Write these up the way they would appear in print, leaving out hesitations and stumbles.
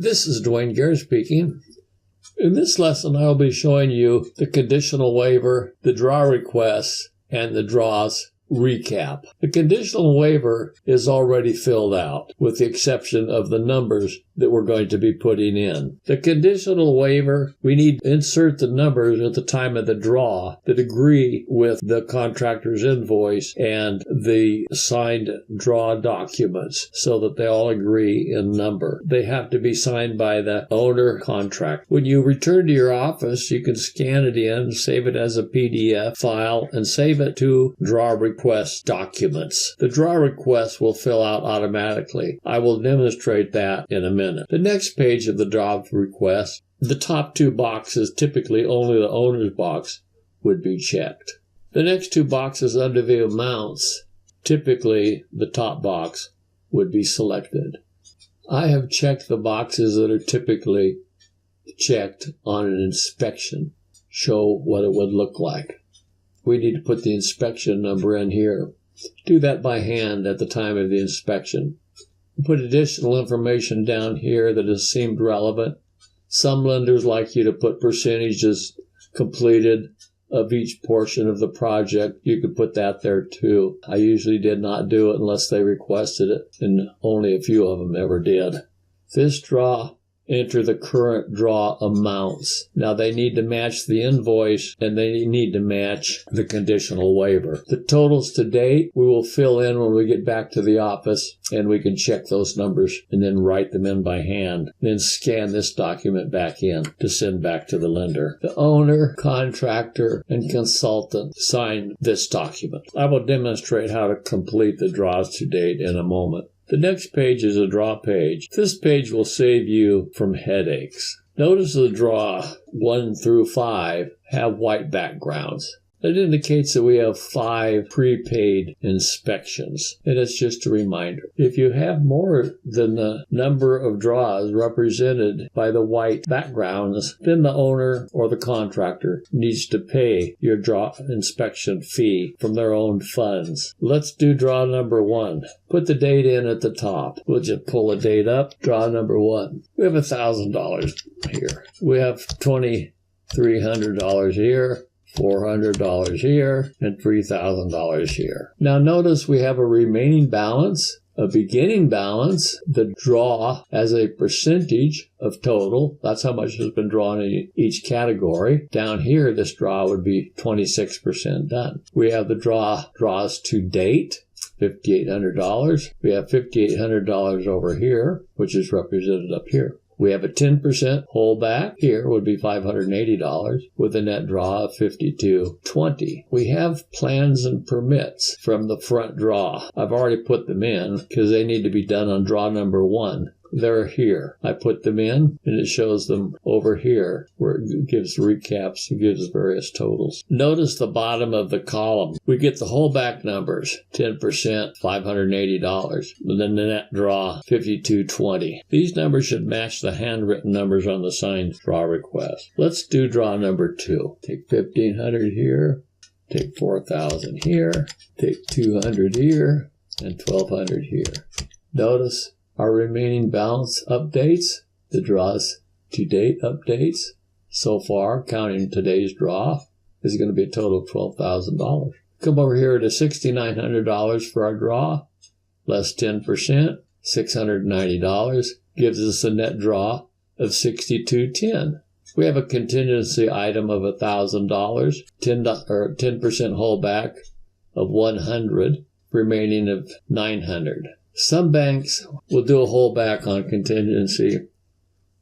This is Dwayne Gare speaking. In this lesson, I will be showing you the conditional waiver, the draw requests, and the draws recap. The conditional waiver is already filled out, with the exception of the numbers that we're going to be putting in. The conditional waiver, we need to insert the numbers at the time of the draw that agree with the contractor's invoice and the signed draw documents so that they all agree in number. They have to be signed by the owner contract. When you return to your office, you can scan it in, save it as a PDF file, and save it to draw request documents. The draw request will fill out automatically. I will demonstrate that in a minute. The next page of the draw request, the top two boxes, typically only the owner's box, would be checked. The next two boxes under the amounts, typically the top box, would be selected. I have checked the boxes that are typically checked on an inspection, show what it would look like. We need to put the inspection number in here. Do that by hand at the time of the inspection. Put additional information down here that is seemed relevant. Some lenders like you to put percentages completed of each portion of the project. You could put that there too. I usually did not do it unless they requested it, and only a few of them ever did. This draw, enter the current draw amounts. Now they need to match the invoice and they need to match the conditional waiver. The totals to date we will fill in when we get back to the office, and we can check those numbers and then write them in by hand. Then scan this document back in to send back to the lender. The owner, contractor, and consultant sign this document. I will demonstrate how to complete the draws to date in a moment. The next page is a draw page. This page will save you from headaches. Notice the draw 1 through 5 have white backgrounds. That indicates that we have 5 prepaid inspections, and it's just a reminder. If you have more than the number of draws represented by the white backgrounds, then the owner or the contractor needs to pay your draw inspection fee from their own funds. Let's do draw number 1. Put the date in at the top. We'll just pull the date up. Draw number 1. We have $1,000 here. We have $2,300 here. $400 here, and $3,000 here. Now notice we have a remaining balance, a beginning balance, the draw as a percentage of total. That's how much has been drawn in each category. Down here, this draw would be 26% done. We have the draws to date, $5,800. We have $5,800 over here, which is represented up here. We have a 10% holdback. Here would be $580 with a net draw of $5,220. We have plans and permits from the front draw. I've already put them in because they need to be done on draw number 1. They're here. I put them in, and it shows them over here where it gives recaps, it gives various totals. Notice the bottom of the column. We get the holdback numbers, 10%, $580, and then the net draw, $5,220. These numbers should match the handwritten numbers on the signed draw request. Let's do draw number 2. Take $1,500 here, take $4,000 here, take $200 here, and $1,200 here. Notice our remaining balance updates, the draws to date updates. So far, counting today's draw, is going to be a total of $12,000. Come over here to $6,900 for our draw, less 10%, $690, gives us a net draw of $6,210. We have a contingency item of $1,000, 10% holdback of $100, remaining of $900. Some banks will do a holdback on contingency.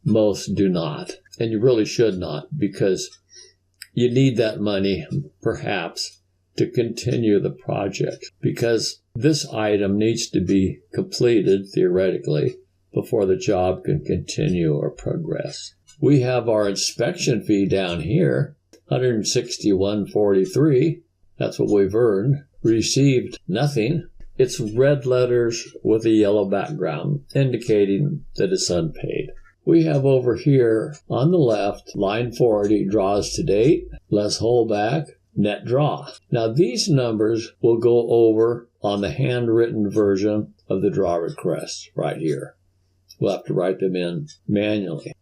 Most do not. And you really should not, because you need that money, perhaps, to continue the project. Because this item needs to be completed, theoretically, before the job can continue or progress. We have our inspection fee down here, $161.43. That's what we've earned. Received nothing. It's red letters with a yellow background, indicating that it's unpaid. We have over here on the left, line 40, draws to date, less holdback, net draw. Now these numbers will go over on the handwritten version of the draw request right here. We'll have to write them in manually.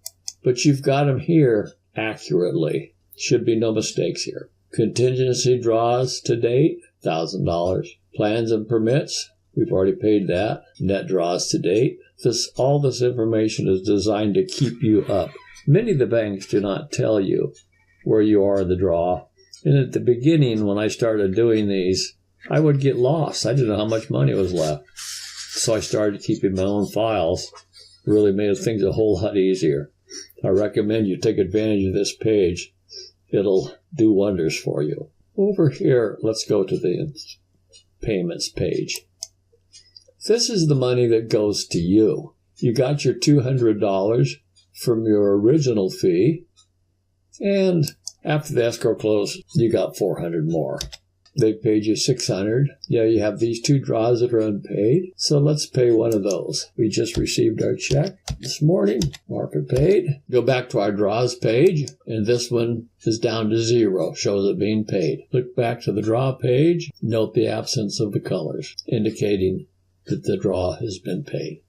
But you've got them here accurately. Should be no mistakes here. Contingency draws to date, $1,000. Plans and permits, we've already paid that. Net draws to date. All this information is designed to keep you up. Many of the banks do not tell you where you are in the draw. And at the beginning, when I started doing these, I would get lost. I didn't know how much money was left. So I started keeping my own files. It really made things a whole lot easier. I recommend you take advantage of this page. It'll do wonders for you. Over here, let's go to the payments page. This is the money that goes to you. You got your $200 from your original fee, and after the escrow close, you got $400 more. They paid you $600. Yeah, you have these 2 draws that are unpaid. So let's pay one of those. We just received our check this morning. Mark it paid. Go back to our draws page, and this one is down to 0. Shows it being paid. Look back to the draw page. Note the absence of the colors, indicating that the draw has been paid.